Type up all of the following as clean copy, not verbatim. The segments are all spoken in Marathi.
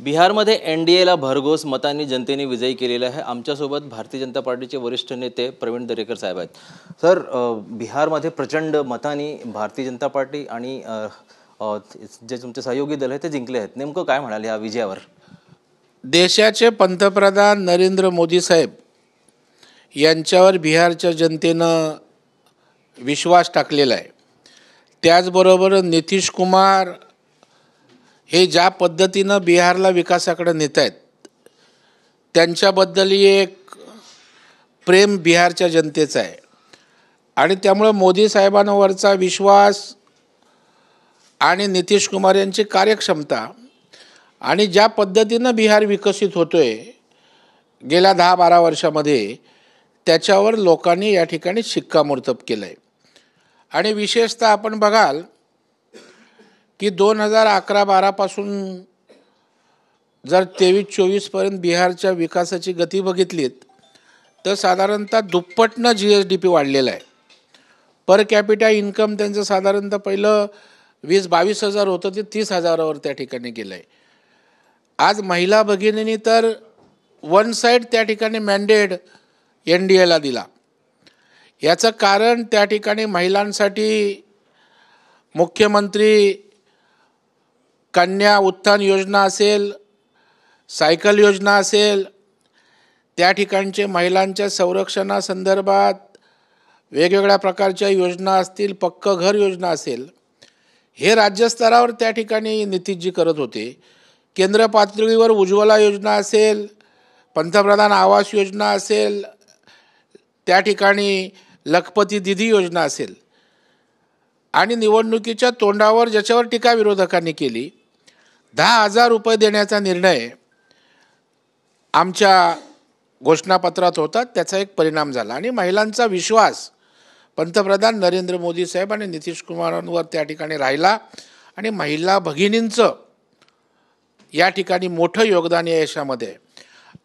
बिहारमध्ये एनडीएला भरघोस मतांनी जनतेने विजयी केलेला आहे। आमच्यासोबत भारतीय जनता पार्टीचे वरिष्ठ नेते प्रवीण दरेकर साहेब आहेत। सर, बिहारमध्ये प्रचंड मतांनी भारतीय जनता पार्टी आणि जे तुमचे सहयोगी दल आहे ते जिंकले आहेत। नेमकं काय म्हणाले या विजयावर? देशाचे पंतप्रधान नरेंद्र मोदी साहेब यांच्यावर बिहारच्या जनतेनं विश्वास टाकलेला आहे। त्याचबरोबर नितीश कुमार हे ज्या पद्धतीनं बिहारला विकासाकडे नेत आहेत त्यांच्याबद्दल एक प्रेम बिहारच्या जनतेचं आहे आणि त्यामुळे मोदी साहेबांवरचा विश्वास आणि नितीश कुमार यांची कार्यक्षमता आणि ज्या पद्धतीनं बिहार विकसित होतोय गेल्या 10-12 वर्षामध्ये त्याच्यावर लोकांनी या ठिकाणी शिक्कामोर्तब केलं आहे। आणि विशेषतः आपण बघाल की 2011-12 पासून जर 23-24 पर्यंत बिहारच्या विकासाची गती बघितलीत तर साधारणतः दुप्पटनं GSDP वाढलेला आहे। पर कॅपिटा इन्कम त्यांचं साधारणतः पहिलं 20-22 हजार होतं ते 30 हजारावर त्या ठिकाणी गेलं आहे। आज महिला भगिनींनी तर वन साईड त्या ठिकाणी मॅन्डेट एनडीएला दिला। याचं कारण त्या ठिकाणी महिलांसाठी मुख्यमंत्री कन्या उत्थान योजना असेल, सायकल योजना असेल, त्या ठिकाणचे महिलांच्या संरक्षणासंदर्भात वेगवेगळ्या प्रकारच्या योजना असतील, पक्कं घर योजना असेल, हे राज्यस्तरावर त्या ठिकाणी नितीशजी करत होते। केंद्र पातळीवर उज्ज्वला योजना असेल, पंतप्रधान आवास योजना असेल, त्या ठिकाणी लखपती दीदी योजना असेल आणि निवडणुकीच्या तोंडावर ज्याच्यावर टीका विरोधकांनी केली 10,000 रुपये देण्याचा निर्णय आमच्या घोषणापत्रात होता। त्याचा एक परिणाम झाला आणि महिलांचा विश्वास पंतप्रधान नरेंद्र मोदी साहेब आणि नितीश कुमारांवर त्या ठिकाणी राहिला आणि महिला भगिनींचं या ठिकाणी मोठं योगदान या यशामध्ये।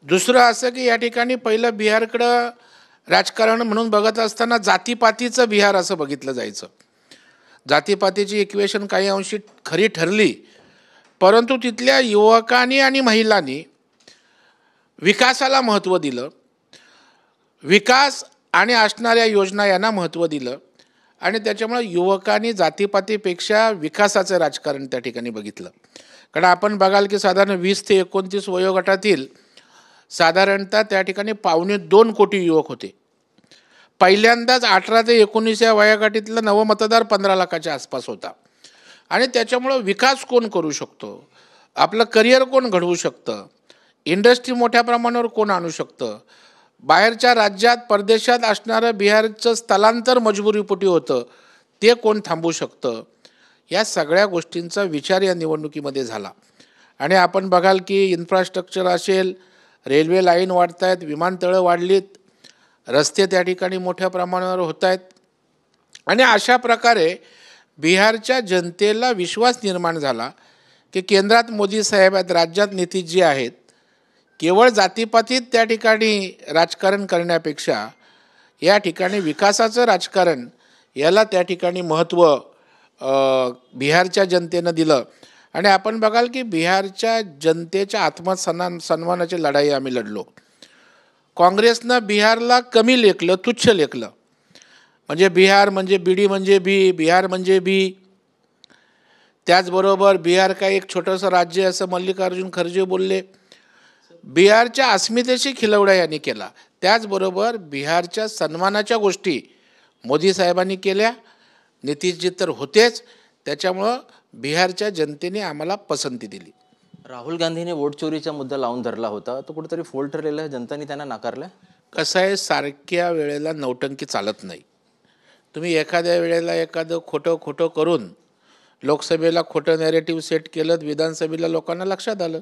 दुसरं असं की या ठिकाणी पहिलं बिहारकडं राजकारण म्हणून बघत असताना जातीपातीचं बिहार असं बघितलं जायचं। जातीपातीची इक्वेशन काही अंशी खरी ठरली, परंतु तिथल्या युवकांनी आणि महिलांनी विकासाला महत्त्व दिलं, विकास आणि असणाऱ्या योजना यांना महत्त्व दिलं आणि त्याच्यामुळे युवकांनी जातीपातीपेक्षा विकासाचं राजकारण त्या ठिकाणी बघितलं। कारण आपण बघाल की साधारण 20 ते 29 वयोगटातील साधारणतः त्या ठिकाणी 2.25 कोटी युवक होते। पहिल्यांदाच 18 ते 19 या वयोगटातला नवमतदार 15 लाखाच्या आसपास होता आणि त्याच्यामुळं विकास कोण करू शकतो, आपलं करिअर कोण घडवू शकतं, इंडस्ट्री मोठ्या प्रमाणावर कोण आणू शकतं, बाहेरच्या राज्यात परदेशात असणारं बिहारचं स्थलांतर मजबुरीपोटी होतं ते कोण थांबवू शकतं, या सगळ्या गोष्टींचा विचार या निवडणुकीमध्ये झाला। आणि आपण बघाल की इन्फ्रास्ट्रक्चर असेल, रेल्वे लाईन वाढत आहेत, विमानतळं वाढलीत, रस्ते त्या ठिकाणी मोठ्या प्रमाणावर होत आहेत आणि अशा प्रकारे बिहारच्या जनतेला विश्वास निर्माण झाला की केंद्रात मोदी साहेब आहेत, राज्यात नितीशजी आहेत। केवळ जातीपातीत त्या ठिकाणी राजकारण करण्यापेक्षा या ठिकाणी विकासाचं राजकारण याला त्या ठिकाणी महत्त्व बिहारच्या जनतेनं दिलं। आणि आपण बघाल की बिहारच्या जनतेच्या आत्मसन्मानाची लढाई आम्ही लढलो। काँग्रेसनं बिहारला कमी लेखलं, तुच्छ लेखलं, म्हणजे बिहार म्हणजे बीडी म्हणजे बी, बिहार म्हणजे बी। त्याचबरोबर बिहार काय एक छोटंसं राज्य असं मल्लिकार्जुन खरगे बोलले। बिहारच्या अस्मितेशी खिलवडा यांनी केला। त्याचबरोबर बिहारच्या सन्मानाच्या गोष्टी मोदी साहेबांनी केल्या, नितीशजी तर होतेच, त्याच्यामुळं बिहारच्या जनतेने आम्हाला पसंती दिली। राहुल गांधीने वोट चोरीचा मुद्दा लावून धरला होता, तो कुठेतरी फोल ठरलेला आहे, जनतांनी त्यांना नाकारलं। कसं आहे, सारख्या वेळेला नौटंकी चालत नाही। तुम्ही एखाद्या वेळेला एखादं खोटं करून लोकसभेला खोटं नॅरेटिव्ह सेट केलं, विधानसभेला लोकांना लक्षात आलं।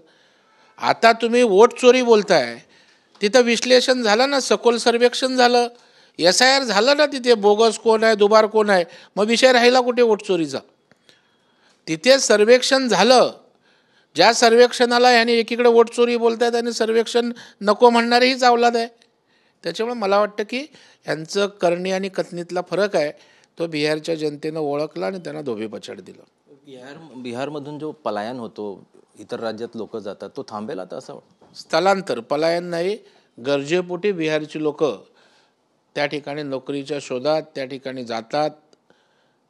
आता तुम्ही वोट चोरी बोलताय, तिथं विश्लेषण झालं ना, सखोल सर्वेक्षण झालं, SIR झालं ना, तिथे बोगस कोण आहे, दुबार कोण आहे, मग विषय राहिला कुठे वोट चोरीचा? तिथे सर्वेक्षण झालं। ज्या सर्वेक्षणाला ह्याने एकीकडे वोट चोरी बोलतायत आणि सर्वेक्षण नको म्हणणारेही चावलाद आहे। त्याच्यामुळे मला वाटतं की यांचं करणी आणि कथनीतला फरक आहे तो बिहारच्या जनतेनं ओळखला आणि त्यांना धोबीपछाड दिलं। बिहारमधून जो पलायन होतो इतर राज्यात लोक जातात, तो थांबेल आता असं? स्थलांतर, पलायन नाही, गरजेपोटी बिहारची लोक त्या ठिकाणी नोकरीच्या शोधात त्या ठिकाणी जातात,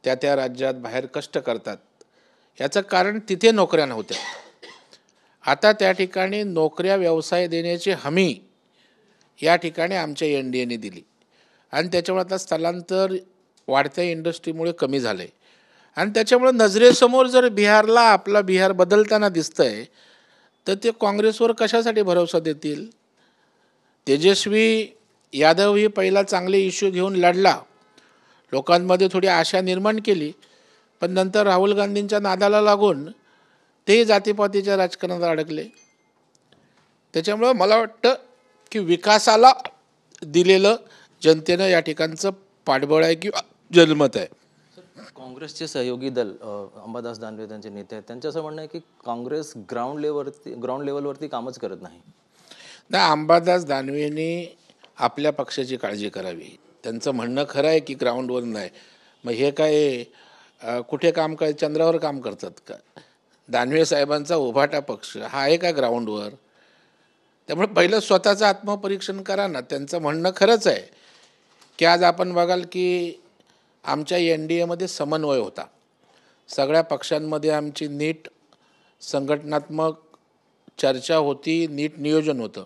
त्या राज्यात बाहेर कष्ट करतात. याचं कारण तिथे नोकऱ्या नव्हत्या. आता त्या ठिकाणी नोकऱ्या, व्यवसाय देण्याची हमी या ठिकाणी आमच्या NDAने दिली आणि त्याच्यामुळे आता स्थलांतर वाढत्या इंडस्ट्रीमुळे कमी झालं आहे. आणि त्याच्यामुळे नजरेसमोर जर बिहारला आपला बिहार बदलताना दिसतंय तर ते काँग्रेसवर कशासाठी भरोसा देतील? तेजस्वी यादव ही पहिला चांगले इश्यू घेऊन लढला, लोकांमध्ये थोडी आशा निर्माण केली, पण नंतर राहुल गांधींच्या नादाला लागून तेही जातीपातीच्या राजकारणात अडकले. त्याच्यामुळं मला वाटतं की विकासाला दिलेलं जनतेनं या ठिकाणचं पाठबळ आहे किंवा जनमत आहे. काँग्रेसचे सहयोगी दल अंबादास दानवे त्यांचे नेते आहेत, त्यांचं असं म्हणणं आहे की काँग्रेस ग्राउंड लेवलवरती कामच करत नाही. अंबादास दानवेंनी आपल्या पक्षाची काळजी करावी. त्यांचं म्हणणं खरं आहे की ग्राउंडवर नाही. मग हे काय कुठे काम काय चंद्रावर काम करतात का? दानवे साहेबांचा उभाटा पक्ष हा आहे का ग्राउंडवर? त्यामुळे पहिलं स्वतःचं आत्मपरीक्षण करा ना. त्यांचं म्हणणं खरंच आहे की आज आपण बघाल की आमच्या NDAमध्ये समन्वय होता, सगळ्या पक्षांमध्ये आमची नीट संघटनात्मक चर्चा होती, नीट नियोजन होतं.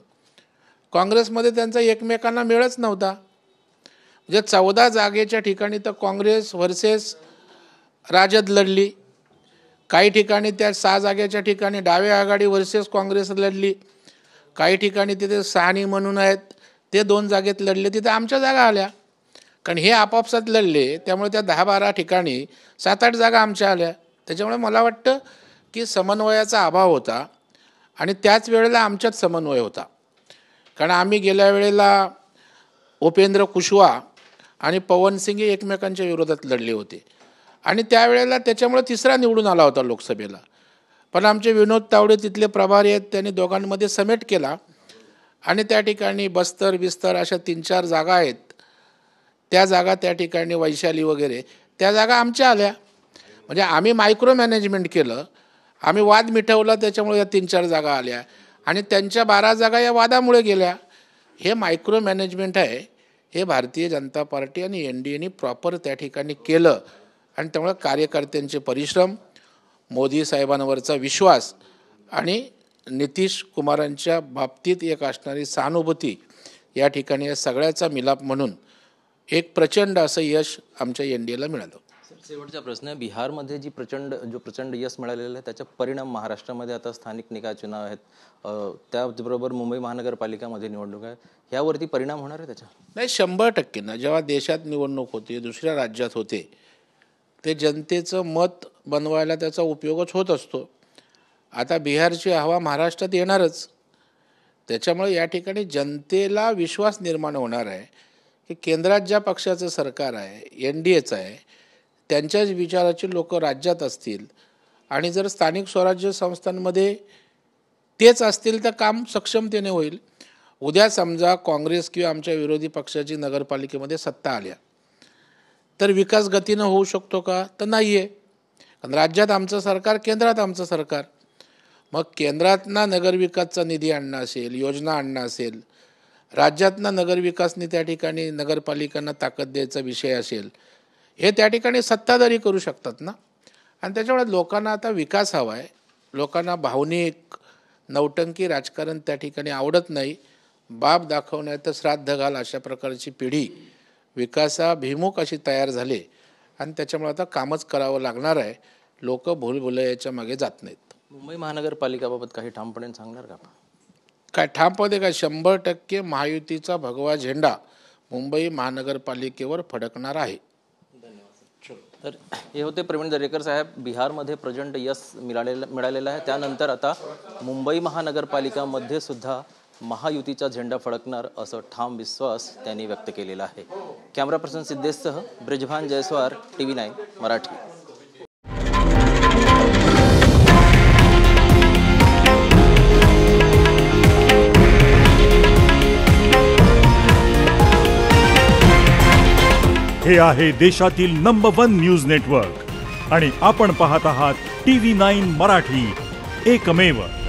काँग्रेसमध्ये त्यांचा एकमेकांना मेळच नव्हता. म्हणजे 14 जागेच्या ठिकाणी तर काँग्रेस व्हर्सेस राजद लढली, काही ठिकाणी त्या 6 जागेच्या ठिकाणी डावे आघाडी व्हर्सेस काँग्रेस लढली, काही ठिकाणी तिथे साहनी म्हणून आहेत ते 2 जागेत लढले, तिथे आमच्या जागा आल्या. कारण हे आपापसात लढले त्यामुळे त्या 10-12 ठिकाणी 7-8 जागा आमच्या आल्या. त्याच्यामुळे मला वाटतं की समन्वयाचा अभाव होता आणि त्याच वेळेला आमच्यात समन्वय होता. कारण आम्ही गेल्या वेळेला उपेंद्र कुशवाहा आणि पवन सिंग एकमेकांच्या विरोधात लढले होते आणि त्यावेळेला त्याच्यामुळे तिसरा निवडून आला होता लोकसभेला. पण आमचे विनोद तावडे तिथले प्रभारी आहेत, त्यांनी दोघांमध्ये समेट केला आणि त्या ठिकाणी बस्तर बिस्तर अशा 3-4 जागा आहेत, त्या जागा त्या ठिकाणी वैशाली वगैरे त्या जागा आमच्या आल्या. म्हणजे आम्ही मायक्रो मॅनेजमेंट केलं, आम्ही वाद मिटवला, त्याच्यामुळे या 3-4 जागा आल्या आणि त्यांच्या 12 जागा या वादामुळे गेल्या. हे मायक्रो मॅनेजमेंट आहे, हे भारतीय जनता पार्टी आणि NDAने प्रॉपर त्या ठिकाणी केलं आणि त्यामुळे कार्यकर्त्यांचे परिश्रम, मोदी साहेबांवरचा विश्वास आणि नितीश कुमारांच्या बाबतीत एक असणारी सहानुभूती या ठिकाणी या सगळ्याचा मिलाप म्हणून एक प्रचंड असं यश आमच्या NDAला मिळालं. शेवटचा प्रश्न आहे, बिहारमध्ये प्रचंड यश मिळालेलं आहे त्याचा परिणाम महाराष्ट्रामध्ये आता स्थानिक निकाय चुनाव आहेत, त्याचबरोबर मुंबई महानगरपालिकामध्ये निवडणूक आहे, ह्यावरती परिणाम होणार आहे त्याचा? नाही, 100% ना. जेव्हा देशात निवडणूक होते, दुसऱ्या राज्यात होते, ते जनतेचं मत बनवायला त्याचा उपयोगच होत असतो. आता बिहारची हवा महाराष्ट्रात येणारच, त्याच्यामुळे या ठिकाणी जनतेला विश्वास निर्माण होणार आहे की केंद्रात ज्या पक्षाचं सरकार आहे, NDAचं आहे, त्यांच्याच विचाराचे लोक राज्यात असतील आणि जर स्थानिक स्वराज्य संस्थांमध्ये तेच असतील तर काम सक्षमतेने होईल. उद्या समजा काँग्रेस किंवा आमच्या विरोधी पक्षाची नगरपालिकेमध्ये सत्ता आल्या तर विकास गतीनं होऊ शकतो का? तर नाही आहे. कारण राज्यात आमचं सरकार, केंद्रात आमचं सरकार. मग केंद्रातना नगरविकासचा निधी आणणं असेल, योजना आणणं असेल, राज्यातना नगरविकासने त्या ठिकाणी नगरपालिकांना ताकद द्यायचा विषय असेल, हे त्या ठिकाणी सत्ताधारी करू शकतात ना. आणि त्याच्यामुळे लोकांना आता विकास हवा आहे. लोकांना भावनिक नौटंकी राजकारण त्या ठिकाणी आवडत नाही. बाप दाखवण्यात श्राद्ध घाल अशा प्रकारची पिढी विकासाभिमुख अशी तयार झाली आणि त्याच्यामुळे आता कामच करावं लागणार आहे. लोक भूलभुलैयाच्या मागे जात नाहीत. मुंबई महानगरपालिकाबाबत काही ठामपणे सांगणार का? काय ठामपणे काय? 100% महायुतीचा भगवा झेंडा मुंबई महानगरपालिकेवर फडकणार आहे. तर हे होते प्रवीण दरेकर साहेब. बिहारमध्ये प्रचंड यश मिळालेलं आहे, त्यानंतर आता मुंबई महानगरपालिकामध्ये सुद्धा महायुतीचा झेंडा फडकणार असं ठाम विश्वास त्यांनी व्यक्त केलेला आहे. कॅमेरा पर्सन सिद्धेशसह ब्रिजभान जयस्वार, TV9 मराठी. हे आहे देशातील नंबर 1 न्यूज नेटवर्क आणि आपण पाहत आहात TV9 मराठी. एकमेव